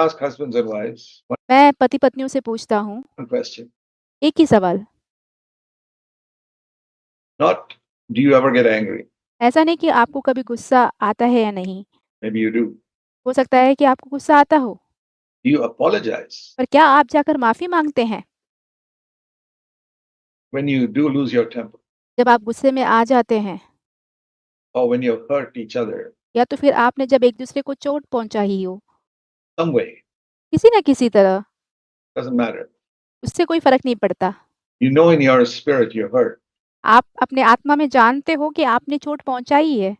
ask husbands and wives मैं पति-पत्नियों से पूछता हूँ one question. एक ही सवाल, Not, do you ever get angry? ऐसा नहीं कि आपको कभी गुस्सा आता है या नहीं, Maybe you do. हो सकता है कि आपको गुस्सा आता हो, Do you apologize पर क्या आप जाकर माफ़ी माँगते हैं? when you do lose your temper जब आप गुस्से में आ जाते हैं or when you hurt each other या तो फिर आपने जब एक-दूसरे को चोट पहुँचाई हो, some way? किसी न किसी तरह, Doesn't matter. उससे कोई फ़र्क नहीं पड़ता। You know in your spirit you're hurt. आप अपने आत्मा में जानते हो कि आपने चोट पहुँचाई है।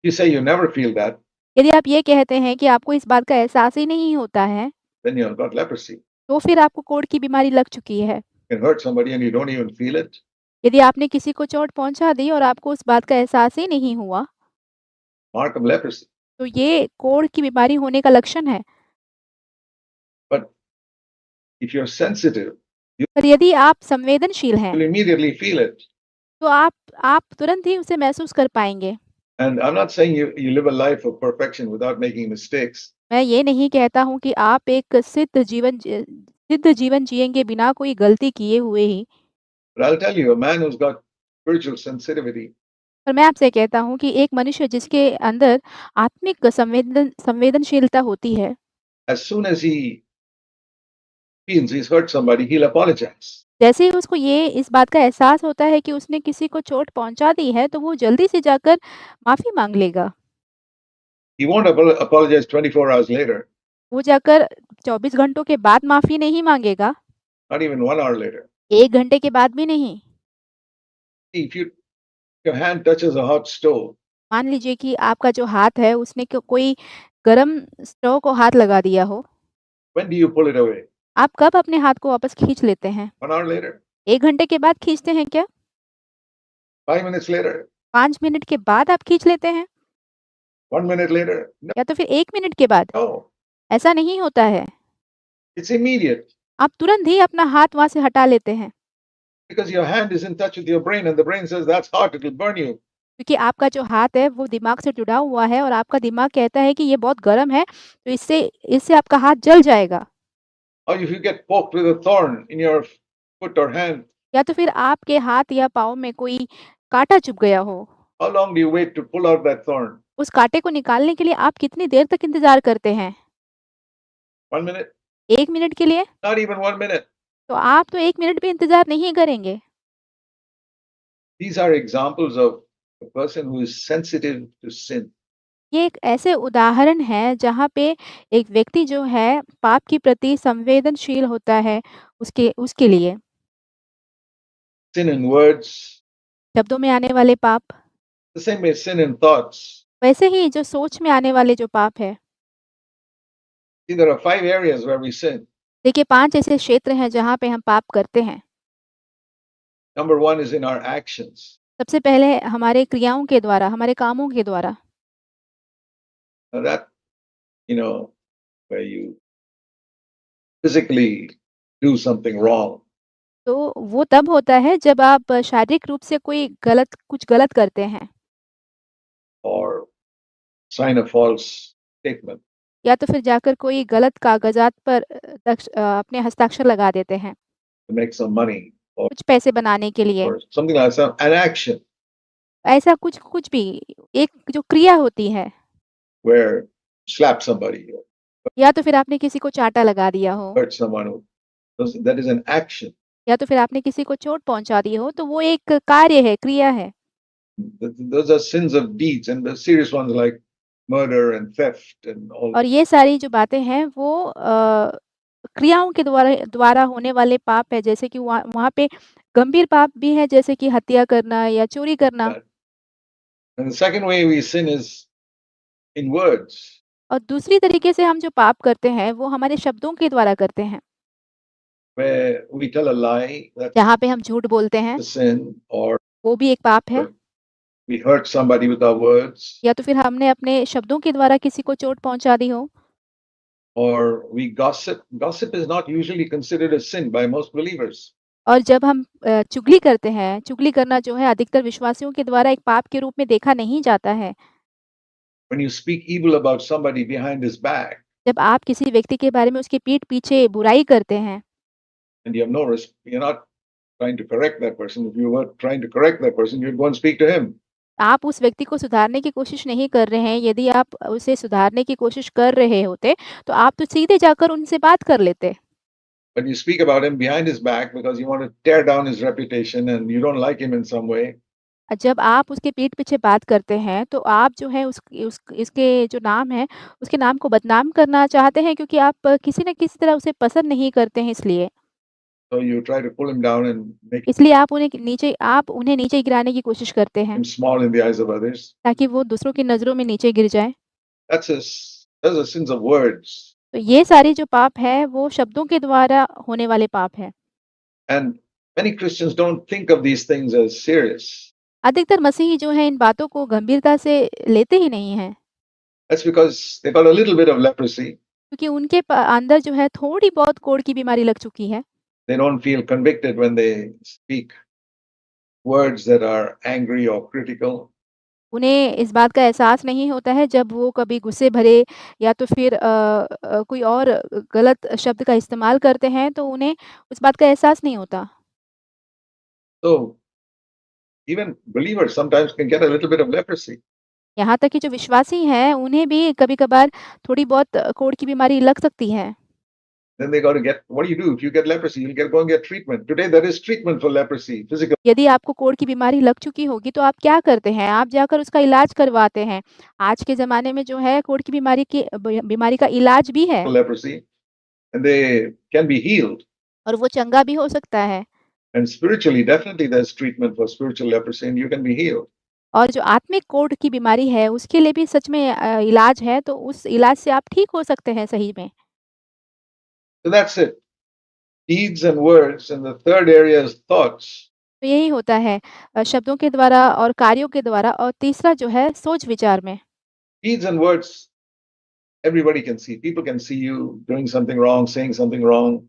You say you never feel that, यदि आप ये कहते हैं कि आपको इस बात का एहसास ही नहीं होता है, then you've got leprosy. तो फिर आपको कोढ़ की बीमारी लग चुकी है। You can hurt somebody and you don't even feel it. यदि आपने किसी को चोट पहुँचा दी और आपको उस बात का एहसास ही नहीं हुआ, Mark of leprosy. तो ये कोढ़ की बीमारी होने का लक्षण है। But if you're sensitive, you पर यदि आप संवेदनशील हैं, will immediately feel it. तो आप तुरंत ही उसे महसूस कर पाएँगे। And I'm not saying you live a life of perfection without making mistakes. मैं ये नहीं कहता हूँ कि आप एक सिद्ध जीवन जिएँगे बिना कोई गलती किए हुए ही। But I'll tell you, a man who's got spiritual sensitivity, पर मैं आपसे कहता हूँ कि एक मनुष्य जिसके अंदर आत्मिक संवेदनशीलता होती है, as soon as he feels he's hurt somebody, he'll apologize. जैसे ही उसको ये इस बात का एहसास होता है कि उसने किसी को चोट पहुँचा दी है, तो वो जल्दी से जाकर माफ़ी माँग लेगा। He won't apologize 24 hours later, वो जाकर 24 घंटों के बाद माफ़ी नहीं माँगेगा, not even 1 hour later. 1 घंटे के बाद भी नहीं। If your hand touches a hot stove, मान लीजिए कि आपका जो हाथ है उसने कोई गरम स्टोव को हाथ लगा दिया हो, when do you pull it away? आप कब अपने हाथ को वापस खींच लेते हैं? 1 hour later? 1 घंटे के बाद खींचते हैं क्या? 5 minutes later? 5 मिनट के बाद आप खींच लेते हैं? 1 minute later? No, या तो फिर 1 मिनट के बाद? no. ऐसा नहीं होता है। It's immediate आप तुरंत ही अपना हाथ वहाँ से हटा लेते हैं, because your hand is in touch with your brain and the brain says that's hot, it'll burn you. क्योंकि आपका जो हाथ है वो दिमाग से जुड़ा हुआ है और आपका दिमाग कहता है कि ये बहुत गर्म है, तो इससे इससे आपका हाथ जल जाएगा। Or if you get poked with a thorn in your foot or hand, या तो फिर आपके हाथ या पाँव में कोई काँटा चुभ गया हो, how long do you wait to pull out that thorn? उस काँटे को निकालने के लिए आप कितनी देर तक इंतज़ार करते हैं? 1 minute? 1 मिनट के लिए? Not even 1 minute. तो आप तो 1 मिनट भी इंतज़ार नहीं करेंगे। These are examples of a person who is sensitive to sin. ये एक ऐसे उदाहरण है जहाँ पे एक व्यक्ति जो है पाप के प्रति संवेदनशील होता है उसके उसके लिए। Sin in words, शब्दों में आने वाले पाप, the same way sin in thoughts. वैसे ही जो सोच में आने वाले जो पाप है। See, there are 5 areas where we sin. देखिए 5 ऐसे क्षेत्र हैं जहाँ पे हम पाप करते हैं। Number one is in our actions. सबसे पहले हमारे क्रियाओं के द्वारा, हमारे कामों के द्वारा। Now that, where you physically do something wrong, तो वो तब होता है जब आप शारीरिक रूप से कुछ गलत करते हैं or sign a false statement, या तो फिर जाकर कोई गलत कागज़ात पर अपने हस्ताक्षर लगा देते हैं, to make some money, or, कुछ पैसे बनाने के लिए। or something like that, an action ऐसा कुछ कुछ भी एक जो क्रिया होती है where you slap somebody or या तो फिर आपने किसी को चाँटा लगा दिया हो hurt someone, that is an action. या तो फिर आपने किसी को चोट पहुँचा दी हो, तो वो एक कार्य है, क्रिया है। Those are sins of deeds, and the serious ones like murder and theft and all. और ये सारी जो बातें हैं वो क्रियाओं के द्वारा द्वारा होने वाले पाप है, जैसे कि वहाँ वहाँ पे गंभीर पाप भी है जैसे कि हत्या करना या चोरी करना। that. And the second way we sin is in words, और दूसरी तरीके से हम जो पाप करते हैं वो हमारे शब्दों के द्वारा करते हैं, where we tell a lie, that's जहाँ पे हम झूठ बोलते हैं, a sin, or वो भी एक पाप है। we hurt somebody with our words, या तो फिर हमने अपने शब्दों के द्वारा किसी को चोट पहुँचा दी हो or we gossip. Gossip is not usually considered a sin by most believers. और जब हम चुगली करते हैं, चुगली करना जो है अधिकतर विश्वासियों के द्वारा एक पाप के रूप में देखा नहीं जाता है। When you speak evil about somebody behind his back, जब आप किसी व्यक्ति के बारे में उसकी पीठ पीछे बुराई करते हैं, and you have no risk, you're not trying to correct that person. If you were trying to correct that person, you'd go and speak to him. आप उस व्यक्ति को सुधारने की कोशिश नहीं कर रहे हैं, यदि आप उसे सुधारने की कोशिश कर रहे होते, तो आप तो सीधे जाकर उनसे बात कर लेते। But you speak about him behind his back because you want to tear down his reputation and you don't like him in some way. जब आप उसके पीठ पीछे बात करते हैं, तो आप जो है उस इसके जो नाम है, उसके नाम को बदनाम करना चाहते हैं क्योंकि आप किसी न किसी तरह उसे पसंद नहीं करते हैं इसलिए। So you try to pull him down and make इसलिए आप उन्हें नीचे गिराने की कोशिश करते हैं, him small in the eyes of others. ताकि वो दूसरों की नज़रों में नीचे गिर जाएँ। Those are sins of words. तो ये सारी जो पाप है, वो शब्दों के द्वारा होने वाले पाप हैं। And many Christians don't think of these things as serious. अधिकतर मसीही जो हैं इन बातों को गंभीरता से लेते ही नहीं हैं, That's because they got a little bit of leprosy. क्योंकि उनके अंदर जो है थोड़ी बहुत कोढ़ की बीमारी लग चुकी है। They don't feel convicted when they speak words that are angry or critical. उन्हें इस बात का एहसास नहीं होता है जब वो कभी गुस्से भरे या तो फिर कोई और गलत शब्द का इस्तेमाल करते हैं, तो उन्हें उस बात का एहसास नहीं होता। So even believers sometimes can get a little bit of leprosy. यहाँ तक कि जो विश्वासी हैं, उन्हें भी कभी-कभार थोड़ी बहुत कोढ़ की बीमारी लग सकती है। Then they got to get, what do you do? If you get leprosy, you'll go and get treatment. Today there is treatment for leprosy, physical. यदि आपको कोढ़ की बीमारी लग चुकी होगी, तो आप क्या करते हैं? आप जाकर उसका इलाज करवाते हैं। आज के ज़माने में जो है कोढ़ की बीमारी का इलाज भी है Leprosy, and they can be healed. और वो चंगा भी हो सकता है। And spiritually, definitely there's treatment for spiritual leprosy and you can be healed. और जो आत्मिक कोढ़ की बीमारी है, उसके लिए भी सच में इलाज है, तो उस इलाज से आप ठीक हो सकते हैं सही में। So that's it. Deeds and words. And the third area is thoughts. तो यही होता है शब्दों के द्वारा और कार्यों के द्वारा और तीसरा जो है सोच-विचार में। Deeds and words, everybody can see. People can see you doing something wrong, saying something wrong.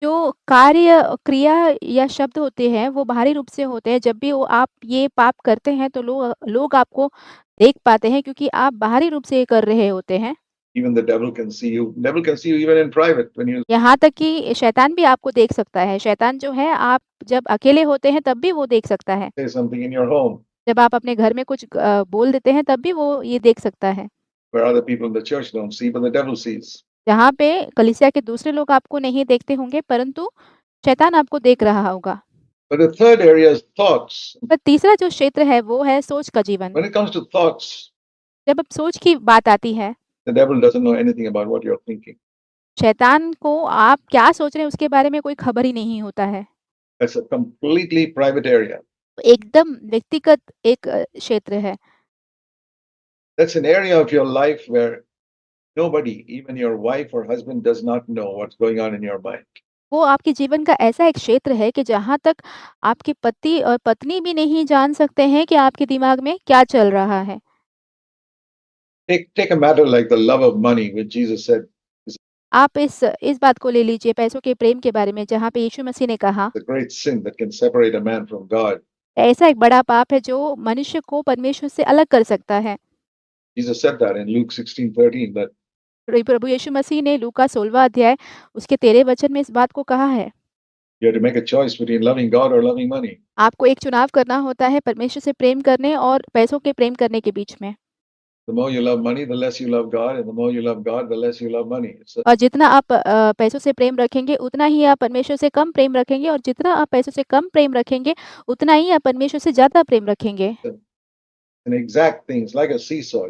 जो कार्य, क्रिया या शब्द होते हैं, वो बाहरी रूप से होते हैं। जब भी वो आप ये पाप करते हैं, तो लोग आपको देख पाते हैं क्योंकि आप बाहरी रूप से ये कर रहे होते हैं। Even the devil can see you. Devil can see you even in private when you यहाँ तक कि शैतान भी आपको देख सकता है। शैतान जो है, आप जब अकेले होते हैं, तब भी वो देख सकता है। say something in your home जब आप अपने घर में कुछ बोल देते हैं, तब भी वो ये देख सकता है। where other people in the church don't see, but the devil sees. जहाँ पे कलीसिया के दूसरे लोग आपको नहीं देखते होंगे, परंतु शैतान आपको देख रहा होगा। But the third area is thoughts. पर तीसरा जो क्षेत्र है, वो है सोच का जीवन। When it comes to thoughts, जब अब सोच की बात आती है, the devil doesn't know anything about what you're thinking. शैतान को आप क्या सोच रहे हैं उसके बारे में कोई खबर ही नहीं होता है। That's a completely private area. एकदम व्यक्तिगत एक क्षेत्र है। That's an area of your life where nobody, even your wife or husband, does not know what's going on in your mind. वो आपके जीवन का ऐसा एक क्षेत्र है कि जहाँ तक आपके पति और पत्नी भी नहीं जान सकते हैं कि आपके दिमाग में क्या चल रहा है। Take a matter like the love of money, which Jesus said is आप इस बात को ले लीजिए पैसों के प्रेम के बारे में, जहाँ पे यीशु मसीह ने कहा, the great sin that can separate a man from God. ऐसा एक बड़ा पाप है जो मनुष्य को परमेश्वर से अलग कर सकता है। Jesus said that in Luke 16:13 that प्रभु यीशु मसीह ने लूका 16वाँ अध्याय उसके 13 वचन में इस बात को कहा है। you have to make a choice between loving God or loving money. आपको एक चुनाव करना होता है परमेश्वर से प्रेम करने और पैसों के प्रेम करने के बीच में। The more you love money, the less you love God, and the more you love God, the less you love money. और जितना आप पैसों से प्रेम रखेंगे, उतना ही आप परमेश्वर से कम प्रेम रखेंगे और जितना आप पैसों से कम प्रेम रखेंगे, उतना ही आप परमेश्वर से ज़्यादा प्रेम रखेंगे। an exact thing. It's like a seesaw.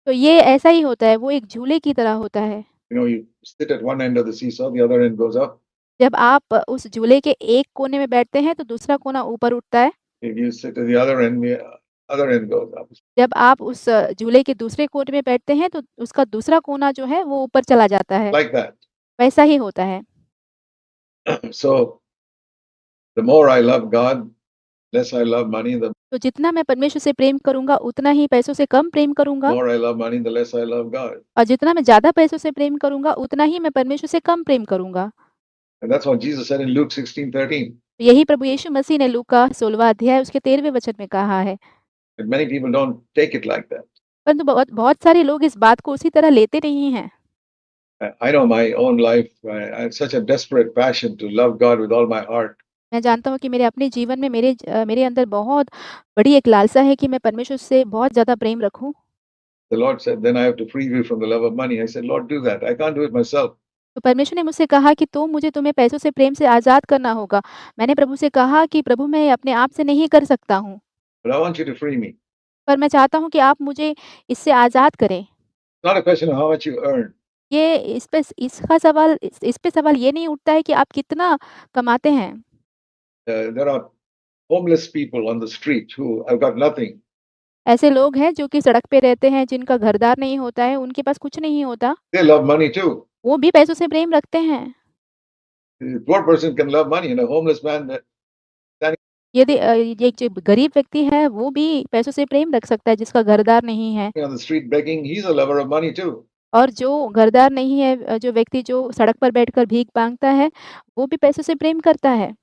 तो ये ऐसा ही होता है, वो एक झूले की तरह होता है। You sit at one end of the seesaw, the other end goes up. जब आप उस झूले के एक कोने में बैठते हैं, तो दूसरा कोना ऊपर उठता है। If you sit at the other end goes up. जब आप उस झूले के दूसरे कोने में बैठते हैं, तो उसका दूसरा कोना जो है, वो ऊपर चला जाता है। Like that. वैसा ही होता है। So the more I love God, less I love money. The तो जितना मैं परमेश्वर से प्रेम करूँगा, उतना ही पैसों से कम प्रेम करूँगा more I love money, the less I love God. और जितना मैं ज़्यादा पैसों से प्रेम करूँगा, उतना ही मैं परमेश्वर से कम प्रेम करूँगा। And that's what Jesus said in Luke 16:13. यही प्रभु यीशु मसीह ने लूका 16वाँ अध्याय उसके 13वें वचन में कहा है। And many people don't take it like that. परंतु बहुत बहुत सारे लोग इस बात को उसी तरह लेते नहीं हैं। I know my own life. I had such a desperate passion to love God with all my heart. मैं जानता हूँ कि मेरे अपने जीवन में मेरे अंदर बहुत बड़ी एक लालसा है कि मैं परमेश्वर से बहुत ज़्यादा प्रेम रखूँ। The Lord said, "Then I have to free you from the love of money." I said, "Lord, do that. I can't do it myself." तो परमेश्वर ने मुझसे कहा कि तो मुझे तुम्हें पैसों से प्रेम से आज़ाद करना होगा। मैंने प्रभु से कहा कि प्रभु मैं अपने आप से नहीं कर सकता हूँ, But I want you to free me. पर मैं चाहता हूँ कि आप मुझे इससे आज़ाद करें। It's not a question of how much you earn. ये इस पे सवाल ये नहीं उठता है कि आप कितना कमाते हैं। There are homeless people on the street who have got nothing. ऐसे लोग हैं जो कि सड़क पे रहते हैं, जिनका घरदार नहीं होता है, उनके पास कुछ नहीं होता, They love money too. वो भी पैसों से प्रेम रखते हैं। The poor person can love money, and a homeless man standing ये जो गरीब व्यक्ति है, वो भी पैसों से प्रेम रख सकता है, जिसका घरदार नहीं है। on the street begging, he's a lover of money too. और जो घरदार नहीं है जो व्यक्ति जो सड़क पर बैठकर भीख माँगता है, वो भी पैसों से प्रेम करता है।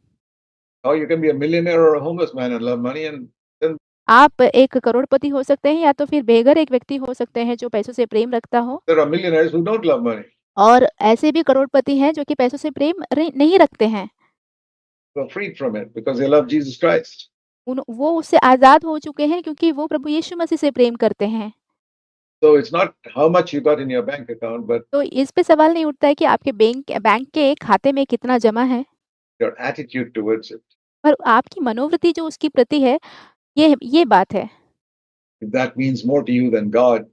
Or you can be a millionaire or a homeless man and love money, and then आप एक करोड़पति हो सकते हैं या तो फिर बेघर एक व्यक्ति हो सकते हैं जो पैसों से प्रेम रखता हो there are millionaires who don't love money, और ऐसे भी करोड़पति हैं जो कि पैसों से प्रेम नहीं रखते हैं। who are freed from it because they love Jesus Christ. वो उससे आज़ाद हो चुके हैं क्योंकि वो प्रभु यीशु मसीह से प्रेम करते हैं। So it's not how much you got in your bank account, but तो इस पे सवाल नहीं उठता है कि आपके बैंक के खाते में कितना जमा है, your attitude towards it. पर आपकी मनोवृत्ति जो उसके प्रति है, ये बात है। If that means more to you than God,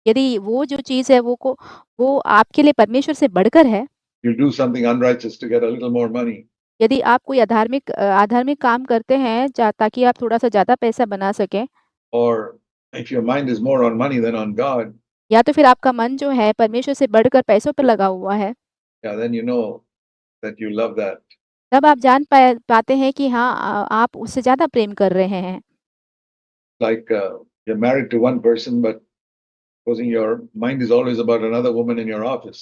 यदि वो जो चीज़ है वो आपके लिए परमेश्वर से बढ़कर है, you'll do something unrighteous to get a little more money. यदि आप कोई अधार्मिक काम करते हैं ताकि आप थोड़ा-सा ज़्यादा पैसा बना सकें, Or if your mind is more on money than on God, या तो फिर आपका मन जो है परमेश्वर से बढ़कर पैसों पर लगा हुआ है, yeah, then you know that you love that. तब आप जान पाते हैं कि हाँ आप उससे ज़्यादा प्रेम कर रहे हैं। Like you're married to one person, but supposing your mind is always about another woman in your office.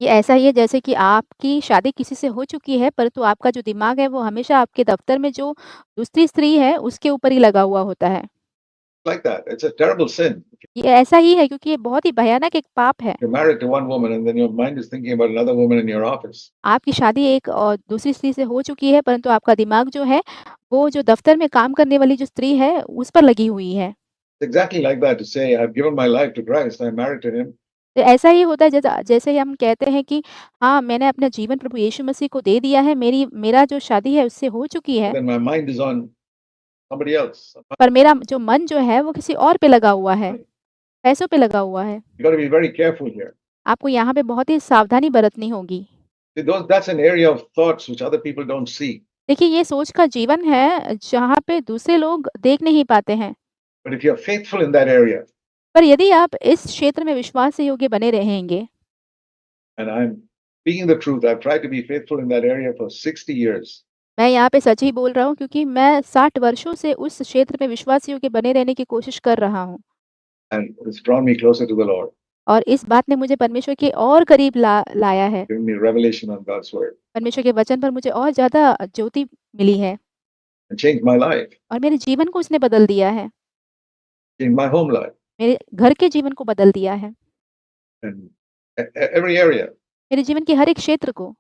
ये ऐसा ही है जैसे कि आपकी शादी किसी से हो चुकी है, परंतु आपका जो दिमाग है वो हमेशा आपके दफ्तर में जो दूसरी स्त्री है उसके ऊपर ही लगा हुआ होता है। Like that. It's a terrible sin. ये ऐसा ही है क्योंकि ये बहुत ही भयानक एक पाप है। You're married to one woman and then your mind is thinking about another woman in your office. आपकी शादी एक और दूसरी स्त्री से हो चुकी है, परंतु आपका दिमाग जो है, वो जो दफ्तर में काम करने वाली जो स्त्री है, उस पर लगी हुई है। It's exactly like that to say, I've given my life to Christ, I'm married to him, तो ऐसा ही होता है जैसे हम कहते हैं कि हाँ, मैंने अपना जीवन प्रभु यीशु मसीह को दे दिया है, मेरा जो शादी है उससे हो चुकी है, then my mind is on somebody else. पर मेरा जो मन जो है वो किसी और पे लगा हुआ है, पैसों पे लगा हुआ है। You got to be very careful here. आपको यहाँ पे बहुत ही सावधानी बरतनी होगी। See, that's an area of thoughts which other people don't see. देखिए, ये सोच का जीवन है, जहाँ पे दूसरे लोग देख नहीं पाते हैं। But if you're faithful in that area, पर यदि आप इस क्षेत्र में विश्वास योग्य बने रहेंगे, and I'm speaking the truth, I've tried to be faithful in that area for 60 years. मैं यहाँ पे सच ही बोल रहा हूँ क्योंकि मैं 60 वर्षों से उस क्षेत्र में विश्वास योग्य बने रहने की कोशिश कर रहा हूँ And it's drawn me closer to the Lord, और इस बात ने मुझे परमेश्वर के और करीब लाया है। given me revelation on God's word, परमेश्वर के वचन पर मुझे और ज़्यादा ज्योति मिली है and changed my life, और मेरे जीवन को उसने बदल दिया है, changed my home life, मेरे घर के जीवन को बदल दिया है, and every area. मेरे जीवन के हर एक क्षेत्र को।